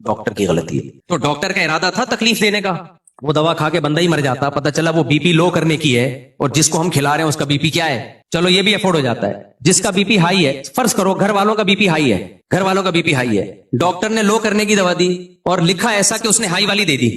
Doctor की गलती है। तो डॉक्टर का इरादा था तकलीफ देने का, वो दवा खा के बंदा ही मर जाता, पता चला वो बीपी लो करने की है और जिसको हम खिला रहे हैं उसका बीपी क्या है, चलो ये भी अफोर्ड हो जाता है। जिसका बीपी हाई है, फर्ज करो घर वालों का बीपी हाई है, घर वालों का बीपी हाई है, डॉक्टर ने लो करने की दवा दी और लिखा ऐसा कि उसने हाई वाली दे दी,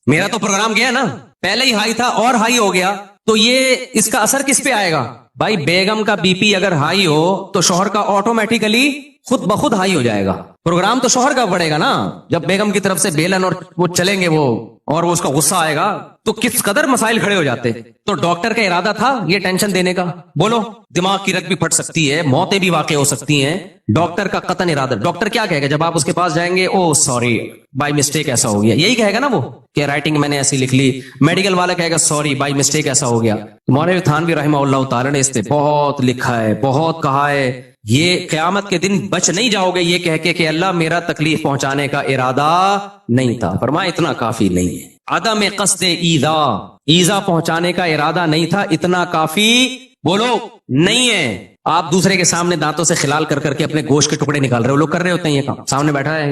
मेरा तो प्रोग्राम गया ना, पहले ही हाई था और हाई हो गया, तो ये इसका असर किस पे आएगा भाई? बेगम का बीपी अगर हाई हो तो शौहर का ऑटोमेटिकली खुद ब खुद हाई हो जाएगा। प्रोग्राम तो शौहर का बढ़ेगा ना, जब बेगम की तरफ से बेलन और वो चलेंगे वो और वो उसका गुस्सा आएगा तो किस कदर मसाइल खड़े हो जाते। तो डॉक्टर का इरादा था ये टेंशन देने का, बोलो दिमाग की रग भी फट सकती है, मौतें भी वाकई हो सकती हैं, डॉक्टर का कतन इरादा। डॉक्टर क्या कहेगा जब आप उसके पास जाएंगे? ओ सॉरी बाय मिस्टेक ऐसा हो गया, यही कहेगा ना वो कि राइटिंग मैंने ऐसी लिख ली। मेडिकल वाला कहेगा सॉरी बाय मिस्टेक ऐसा हो गया। मौलवी थानवी रहमहुल्लाह ताला ने इस पे बहुत लिखा है, बहुत कहा है, ये क़यामत के दिन बच नहीं जाओगे ये कह के कि अल्लाह मेरा तकलीफ पहुंचाने का इरादा नहीं था। फरमाया इतना काफी नहीं है, अदम क़स्द ईज़ा, ईज़ा पहुंचाने का इरादा नहीं था, इतना काफी बोलो नहीं है। आप दूसरे के सामने दांतों से खिलाल कर करके अपने गोश्त के टुकड़े निकाल रहे हो, लोग कर रहे होते हैं ये काम, सामने बैठा है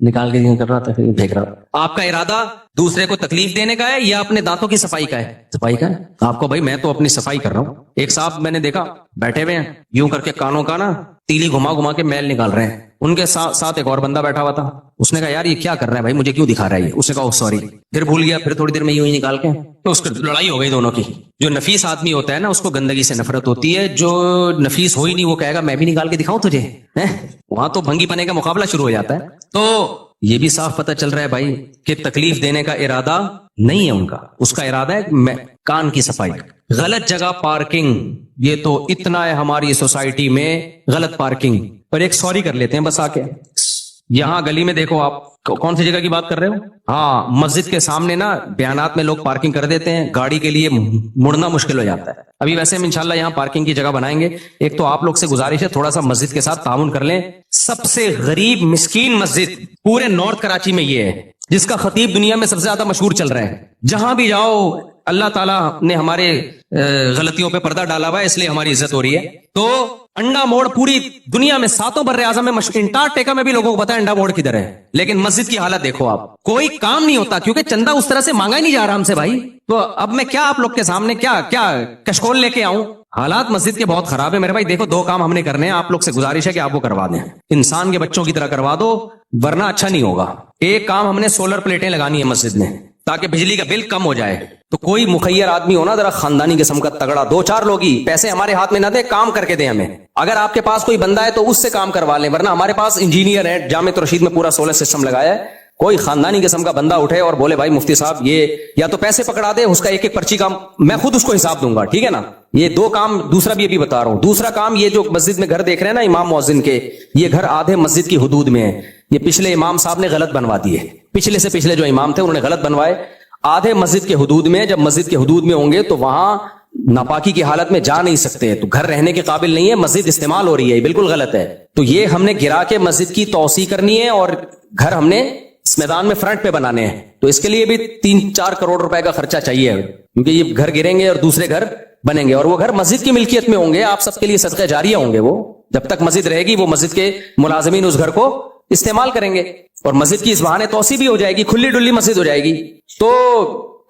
निकाल के कर रहा था फेंक रहा। आपका इरादा दूसरे को तकलीफ देने का है या अपने दांतों की सफाई का है? सफाई का है आपको भाई, मैं तो अपनी सफाई कर रहा हूँ। एक साहब मैंने देखा बैठे हुए हैं यूं करके कानों का ना तीली घुमा घुमा के मैल निकाल रहे हैं, उनके साथ एक और बंदा बैठा हुआ था। उसने कहा यार ये क्या कर रहा है भाई, मुझे क्यों दिखा रहा है ये? उसने कहा सॉरी, फिर भूल गया, फिर थोड़ी देर में यूं ही निकाल के, तो उसकी लड़ाई हो गई दोनों की। जो नफीस आदमी होता है ना उसको गंदगी से नफरत होती है, जो नफीस हो ही नहीं वो कहेगा मैं भी निकाल के दिखाऊं तुझे, वहां तो भंगी पने का मुकाबला शुरू हो जाता है। तो ये भी साफ पता चल रहा है भाई कि तकलीफ देने का इरादा नहीं है उनका, उसका इरादा है कान की सफाई। गलत जगह पार्किंग, ये तो इतना है हमारी सोसाइटी में गलत पार्किंग, पर एक सॉरी कर लेते हैं बस आके। यहां गली में देखो आप, कौन सी जगह की बात कर रहे हो? हाँ, मस्जिद के सामने ना बयानात में लोग पार्किंग कर देते हैं, गाड़ी के लिए मुड़ना मुश्किल हो जाता है। अभी वैसे हम इंशाल्लाह यहाँ पार्किंग की जगह बनाएंगे। एक तो आप लोग से गुजारिश है थोड़ा सा मस्जिद के साथ ताउन कर लें। सबसे गरीब मिस्कीन मस्जिद पूरे नॉर्थ कराची में ये है, जिसका खतीब दुनिया में सबसे ज्यादा मशहूर चल रहा है। जहां भी जाओ अल्लाह ताला ने हमारे गलतियों पे पर्दा डाला हुआ है, इसलिए हमारी इज्जत हो रही है। तो अंडा मोड़ पूरी दुनिया में 7 बर्रे आज़म में मशहूर, अंटार्कटिका में भी लोगों को पता है अंडा मोड़ किधर है, लेकिन मस्जिद की हालत देखो आप, कोई काम नहीं होता क्योंकि चंदा उस तरह से मांगा ही नहीं जा रहा हमसे भाई। तो अब मैं क्या आप लोग के सामने क्या क्या कशकोल लेके आऊं? हालात मस्जिद के बहुत खराब है मेरे भाई। देखो 2 काम हमने करने हैं, आप लोग से गुजारिश है कि आप वो करवा दें, इंसान के बच्चों की तरह करवा दो वरना अच्छा नहीं होगा। एक काम हमने सोलर प्लेटें लगानी है मस्जिद में ताकि बिजली का बिल कम हो जाए। तो कोई मुखैर आदमी हो ना जरा खानदानी किस्म का तगड़ा, 2-4 लोग ही, पैसे हमारे हाथ में ना दे, काम करके दे हमें। अगर आपके पास कोई बंदा है तो उससे काम करवा लें, वरना हमारे पास इंजीनियर है, जामे रशीद में पूरा सोलर सिस्टम लगाया है। कोई खानदानी किस्म का बंदा उठे और बोले भाई मुफ्ती साहब ये, या तो पैसे पकड़ा दे, उसका एक पर्ची का मैं खुद उसको हिसाब दूंगा, ठीक है ना। ये 2 काम, दूसरा भी अभी बता रहा हूं। दूसरा काम, ये जो मस्जिद में घर देख रहे हैं ना इमाम मुअज्जिन के, ये घर आधे मस्जिद की हुदूद में है। ये पिछले इमाम साहब ने गलत बनवा दिए, पिछले से पिछले जो इमाम थे उन्होंने गलत बनवाए। आधे मस्जिद के हुदूद में, जब मस्जिद के हुदूद में होंगे तो वहां नापाकी की हालत में जा नहीं सकते, तो घर रहने के काबिल नहीं है, मस्जिद इस्तेमाल हो रही है, बिल्कुल गलत है। तो ये हमने गिरा के मस्जिद की तौसी करनी है और घर हमने इस मैदान में फ्रंट पे बनाने हैं। तो इसके लिए भी 3-4 करोड़ रुपए का खर्चा चाहिए, क्योंकि ये घर गिरेंगे और दूसरे घर बनेंगे और वो घर मस्जिद की मिल्कियत में होंगे, आप सबके लिए सदका जारिया होंगे। वो जब तक मस्जिद रहेगी वो मस्जिद के मुलाजिमीन उस घर को इस्तेमाल करेंगे और मस्जिद की इस बहाने तौसी भी हो जाएगी, खुली डुल्ली मस्जिद हो जाएगी। तो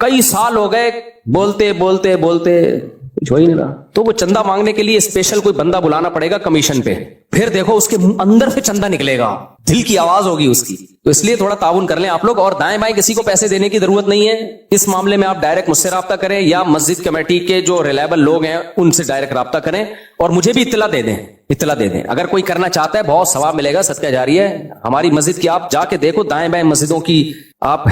कई साल हो गए बोलते बोलते बोलते कुछ हो ही नहीं रहा, तो वो चंदा मांगने के लिए स्पेशल कोई बंदा बुलाना पड़ेगा कमीशन पे, फिर देखो उसके अंदर से चंदा निकलेगा, दिल की आवाज होगी उसकी। तो इसलिए थोड़ा ताउन कर लें आप लोग, और दाएं बाएं किसी को पैसे देने की जरूरत नहीं है। इस मामले में आप डायरेक्ट मुझसे राब्ता करें या मस्जिद कमेटी के जो रिलायबल लोग हैं उनसे डायरेक्ट राब्ता करें और मुझे भी इत्तला दे दें। अगर कोई करना चाहता है बहुत सवाब मिलेगा, सदका जारी है। हमारी मस्जिद की आप जाके देखो, दाएं बाएं मस्जिदों की आप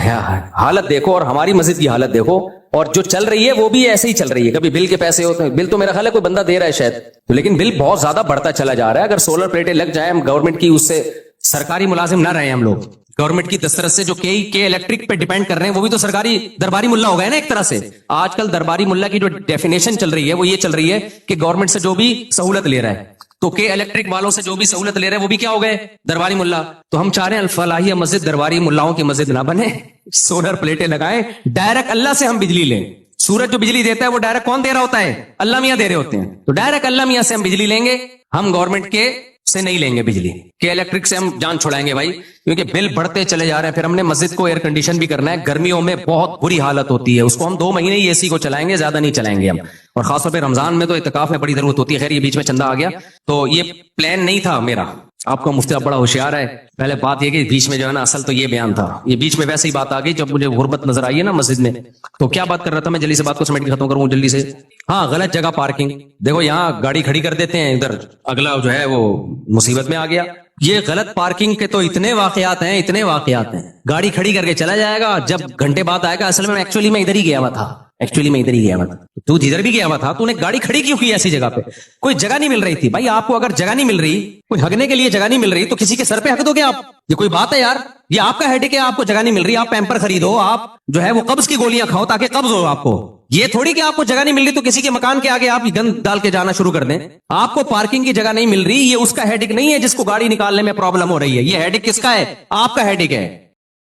हालत देखो और हमारी मस्जिद की हालत देखो, और जो चल रही है वो भी ऐसे ही चल रही है। कभी बिल के पैसे होते हैं, बिल तो मेरा ख्याल है कोई बंदा दे रहा है शायद, तो लेकिन बिल बहुत ज्यादा बढ़ता चला जा रहा है। अगर सोलर प्लेटें लग जाए, हम गवर्नमेंट की उससे सरकारी मुलाजिम ना रहे हम लोग, गवर्नमेंट की दस्तरस से जो के इलेक्ट्रिक पे डिपेंड कर रहे हैं, वो भी तो सरकारी दरबारी मुल्ला हो गए ना एक तरह से। आजकल दरबारी मुल्ला की जो डेफिनेशन चल रही है वो ये चल रही है कि गवर्नमेंट से जो भी सहूलत ले रहा है, तो के इलेक्ट्रिक वालों से जो भी सहूलत ले रहे हैं वो भी क्या हो गए, दरबारी मुल्ला। तो हम चाह रहे हैं अल-फलाहिया मस्जिद दरबारी मुल्लाओं की मस्जिद ना बने, सोलर प्लेटें लगाएं, डायरेक्ट अल्लाह से हम बिजली लें। सूरज जो बिजली देता है वो डायरेक्ट कौन दे रहा होता है? अल्लाह मियां दे रहे होते हैं। तो डायरेक्ट अल्लाह मियां से हम बिजली लेंगे, हम गवर्नमेंट के से नहीं लेंगे बिजली के इलेक्ट्रिक से हम जान छुड़ाएंगे भाई, क्योंकि बिल बढ़ते चले जा रहे हैं। फिर हमने मस्जिद को एयर कंडीशन भी करना है, गर्मियों में बहुत बुरी हालत होती है, उसको हम 2 महीने ही एसी को चलाएंगे, ज्यादा नहीं चलाएंगे हम। और खासतौर पे रमजान में तो इत्तिकाफ में बड़ी जरूरत होती है। खैर ये बीच में चंदा आ गया, तो ये प्लान नहीं था मेरा। आपका मुफ्ती साहब बड़ा होशियार है। पहले बात ये कि बीच में जो है ना, असल तो ये बयान था, ये बीच में वैसे ही बात आ गई जब मुझे गुर्बत नजर आई है ना मस्जिद में। तो क्या बात कर रहा था मैं, जल्दी से बात को समेट के खत्म करूं जल्दी से। हाँ, गलत जगह पार्किंग। देखो यहाँ गाड़ी खड़ी कर देते हैं, इधर अगला जो है वो मुसीबत में आ गया। ये गलत पार्किंग के तो इतने वाकयात हैं, इतने वाकयात हैं। गाड़ी खड़ी करके चला जाएगा, जब घंटे बाद आएगा असल में एक्चुअली मैं इधर ही गया हुआ था, तू जिधर भी गया हुआ था, तूने गाड़ी खड़ी क्यों की ऐसी जगह पे? कोई जगह नहीं मिल रही थी भाई। आपको अगर जगह नहीं मिल रही, कोई हगने के लिए जगह नहीं मिल रही, तो किसी के सर पे हक दोगे आप? ये कोई बात है यार? ये आपका हेडेक है, आपको जगह नहीं मिल रही, आप पैम्पर खरीदो, आप जो है वो कब्ज की गोलियां खाओ ताकि कब्ज हो आपको। ये थोड़ी कि आपको जगह नहीं मिल रही तो किसी के मकान के आगे आप गंद डाल के जाना शुरू कर दें। आपको पार्किंग की जगह नहीं मिल रही, ये उसका हेडेक नहीं है जिसको गाड़ी निकालने में प्रॉब्लम हो रही है। ये हेडेक किसका है? आपका हेडेक है।